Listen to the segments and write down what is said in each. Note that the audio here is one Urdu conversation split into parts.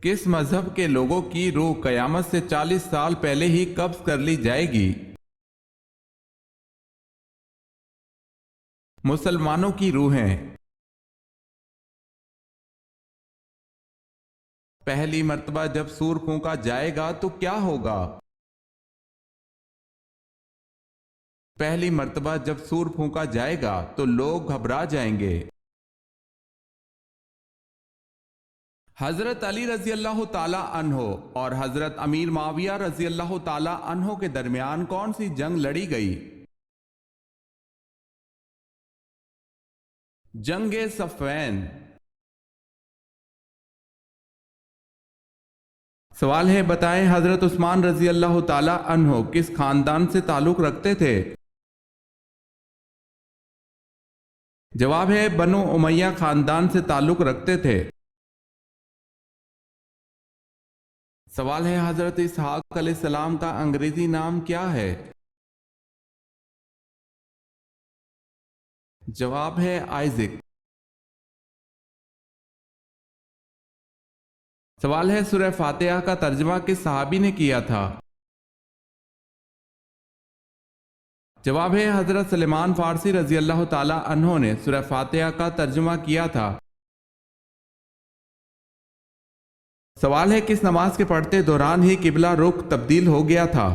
کس مذہب کے لوگوں کی روح قیامت سے 40 سال پہلے ہی قبض کر لی جائے گی؟ مسلمانوں کی روحیں۔ پہلی مرتبہ جب سور پھونکا جائے گا تو کیا ہوگا؟ پہلی مرتبہ جب سور پھونکا جائے گا تو لوگ گھبرا جائیں گے۔ حضرت علی رضی اللہ تعالی عنہ اور حضرت امیر معاویہ رضی اللہ تعالی عنہ کے درمیان کون سی جنگ لڑی گئی؟ جنگ صفین۔ سوال ہے، بتائیں حضرت عثمان رضی اللہ تعالی عنہ کس خاندان سے تعلق رکھتے تھے؟ جواب ہے بنو امیہ خاندان سے تعلق رکھتے تھے۔ سوال ہے، حضرت اسحاق علیہ السلام کا انگریزی نام کیا ہے؟ جواب ہے آئزک۔ سوال ہے، سورہ فاتحہ کا ترجمہ کس صحابی نے کیا تھا؟ جواب ہے حضرت سلیمان فارسی رضی اللہ تعالی عنہ نے سورہ فاتحہ کا ترجمہ کیا تھا۔ سوال ہے، کس نماز کے پڑھتے دوران ہی قبلہ رخ تبدیل ہو گیا تھا؟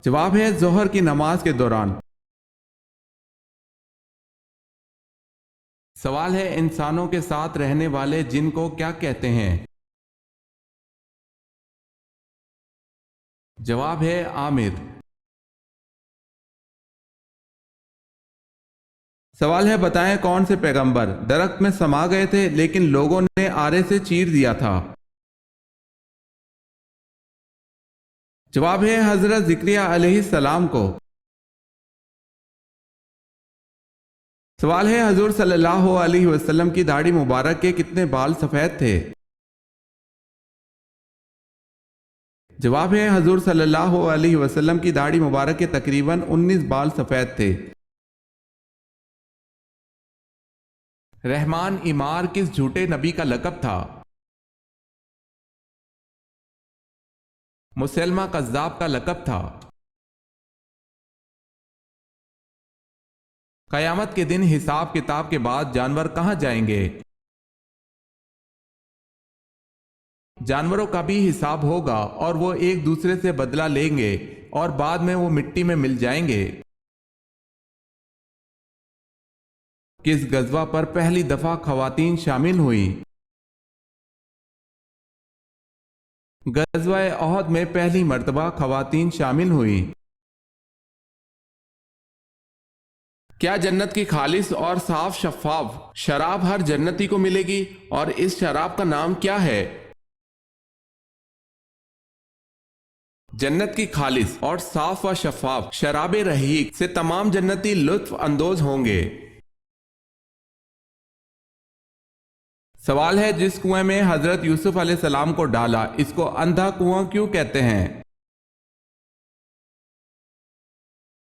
جواب ہے ظہر کی نماز کے دوران۔ سوال ہے، انسانوں کے ساتھ رہنے والے جن کو کیا کہتے ہیں؟ جواب ہے عامر۔ سوال ہے، بتائیں کون سے پیغمبر درخت میں سما گئے تھے لیکن لوگوں نے آرے سے چیر دیا تھا؟ جواب ہے حضرت زکریا علیہ السلام کو۔ سوال ہے، حضور صلی اللہ علیہ وسلم کی داڑھی مبارک کے کتنے بال سفید تھے؟ جواب ہے حضور صلی اللہ علیہ وسلم کی داڑھی مبارک کے تقریباً 19 بال سفید تھے۔ رحمان عمار کس جھوٹے نبی کا لقب تھا؟ مسلمہ کذاب کا لقب تھا۔ قیامت کے دن حساب کتاب کے بعد جانور کہاں جائیں گے؟ جانوروں کا بھی حساب ہوگا اور وہ ایک دوسرے سے بدلہ لیں گے اور بعد میں وہ مٹی میں مل جائیں گے۔ کس غزوہ پر پہلی دفعہ خواتین شامل ہوئی؟ غزوہ احد میں پہلی مرتبہ خواتین شامل ہوئی۔ کیا جنت کی خالص اور صاف شفاف شراب ہر جنتی کو ملے گی اور اس شراب کا نام کیا ہے؟ جنت کی خالص اور صاف و شفاف شراب رحیق سے تمام جنتی لطف اندوز ہوں گے۔ سوال ہے، جس کنویں میں حضرت یوسف علیہ السلام کو ڈالا اس کو اندھا کنواں کیوں کہتے ہیں؟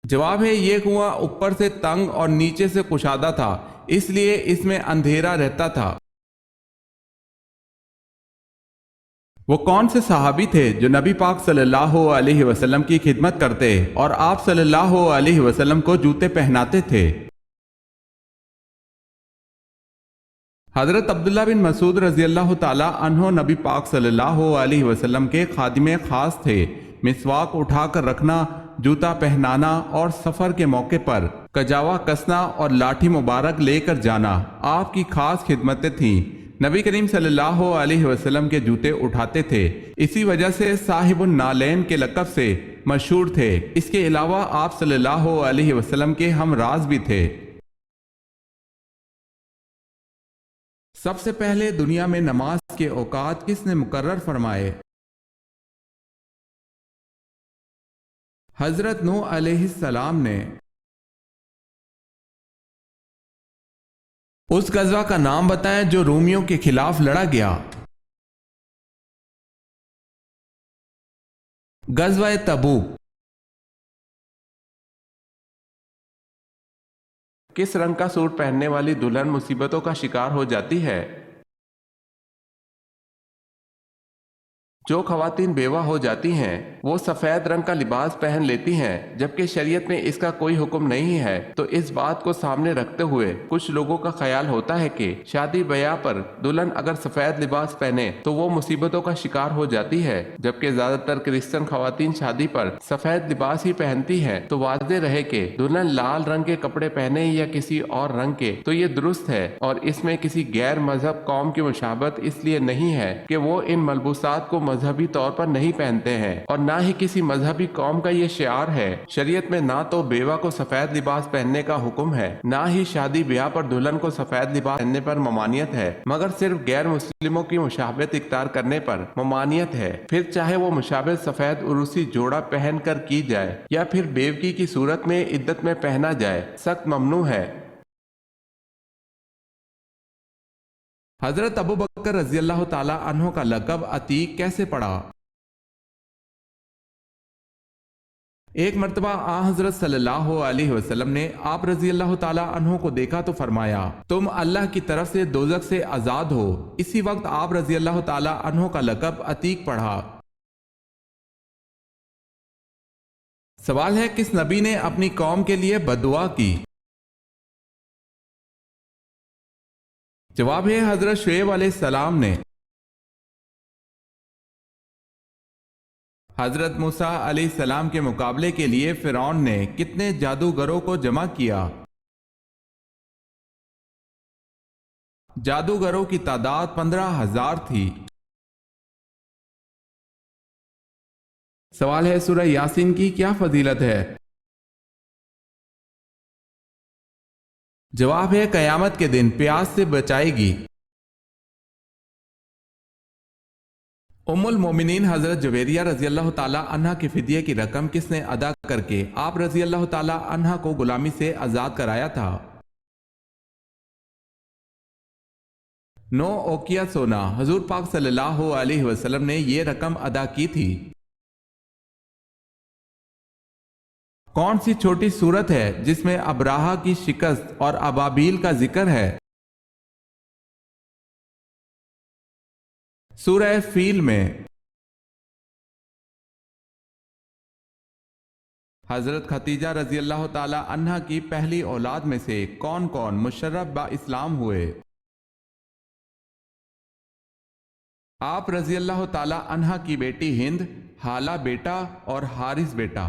جواب ہے یہ کنواں اوپر سے تنگ اور نیچے سے کشادہ تھا، اس لیے اس میں اندھیرا رہتا تھا۔ وہ کون سے صحابی تھے جو نبی پاک صلی اللہ علیہ وسلم کی خدمت کرتے اور آپ صلی اللہ علیہ وسلم کو جوتے پہناتے تھے؟ حضرت عبداللہ بن مسعود رضی اللہ تعالی عنہ نبی پاک صلی اللہ علیہ وسلم کے خادم خاص تھے۔ مسواک اٹھا کر رکھنا، جوتا پہنانا اور سفر کے موقع پر کجاوا کسنا اور لاٹھی مبارک لے کر جانا آپ کی خاص خدمتیں تھیں۔ نبی کریم صلی اللہ علیہ وسلم کے جوتے اٹھاتے تھے، اسی وجہ سے صاحب النالین کے لقب سے مشہور تھے۔ اس کے علاوہ آپ صلی اللہ علیہ وسلم کے ہم راز بھی تھے۔ سب سے پہلے دنیا میں نماز کے اوقات کس نے مقرر فرمائے؟ حضرت نوح علیہ السلام نے۔ اس غزوہ کا نام بتائیں جو رومیوں کے خلاف لڑا گیا۔ غزوہ تبوک۔ کس رنگ کا سوٹ پہننے والی دلہن مصیبتوں کا شکار ہو جاتی ہے؟ جو خواتین بیوہ ہو جاتی ہیں وہ سفید رنگ کا لباس پہن لیتی ہیں، جبکہ شریعت میں اس کا کوئی حکم نہیں ہے۔ تو اس بات کو سامنے رکھتے ہوئے کچھ لوگوں کا خیال ہوتا ہے کہ شادی بیاہ پر دلہن اگر سفید لباس پہنے تو وہ مصیبتوں کا شکار ہو جاتی ہے، جبکہ زیادہ تر کرسچن خواتین شادی پر سفید لباس ہی پہنتی ہیں۔ تو واضح رہے کہ دلہن لال رنگ کے کپڑے پہنے یا کسی اور رنگ کے تو یہ درست ہے، اور اس میں کسی غیر مذہب قوم کی مشابہت اس لیے نہیں ہے کہ وہ ان ملبوسات کو مذہبی طور پر نہیں پہنتے ہیں، اور نہ ہی کسی مذہبی قوم کا یہ شعار ہے۔ شریعت میں نہ تو بیوہ کو سفید لباس پہننے کا حکم ہے، نہ ہی شادی بیاہ پر دلہن کو سفید لباس پہننے پر ممانعت ہے، مگر صرف غیر مسلموں کی مشابہت اختیار کرنے پر ممانعت ہے، پھر چاہے وہ مشابہت سفید عروسی جوڑا پہن کر کی جائے یا پھر بیوگی کی صورت میں عدت میں پہنا جائے، سخت ممنوع ہے۔ حضرت ابو بکر رضی اللہ تعالی عنہ کا لقب عتیق کیسے پڑا؟ ایک مرتبہ حضرت صلی اللہ علیہ وسلم نے آپ رضی اللہ تعالی عنہ کو دیکھا تو فرمایا، تم اللہ کی طرف سے دوزخ سے آزاد ہو۔ اسی وقت آپ رضی اللہ تعالی عنہ کا لقب عتیق پڑھا۔ سوال ہے، کس نبی نے اپنی قوم کے لیے بددعا کی؟ جواب ہے حضرت شعیب علیہ السلام نے۔ حضرت موسیٰ علیہ السلام کے مقابلے کے لیے فرعون نے کتنے جادوگروں کو جمع کیا؟ جادوگروں کی تعداد 15,000 تھی۔ سوال ہے، سورہ یاسین کی کیا فضیلت ہے؟ جواب ہے، قیامت کے دن پیاس سے بچائے گی۔ ام المومنین حضرت جویریہ رضی اللہ تعالی عنہ کی فدیے کی رقم کس نے ادا کر کے آپ رضی اللہ تعالی عنہ کو غلامی سے آزاد کرایا تھا؟ 9 اوقیہ سونا حضور پاک صلی اللہ علیہ وسلم نے یہ رقم ادا کی تھی۔ کون سی چھوٹی سورت ہے جس میں ابراہہ کی شکست اور ابابیل کا ذکر ہے؟ سورہ فیل میں۔ حضرت ختیجہ رضی اللہ تعالی عنہ کی پہلی اولاد میں سے کون کون مشرف با اسلام ہوئے؟ آپ رضی اللہ تعالی عنہ کی بیٹی ہند، حالہ بیٹا اور حارث بیٹا۔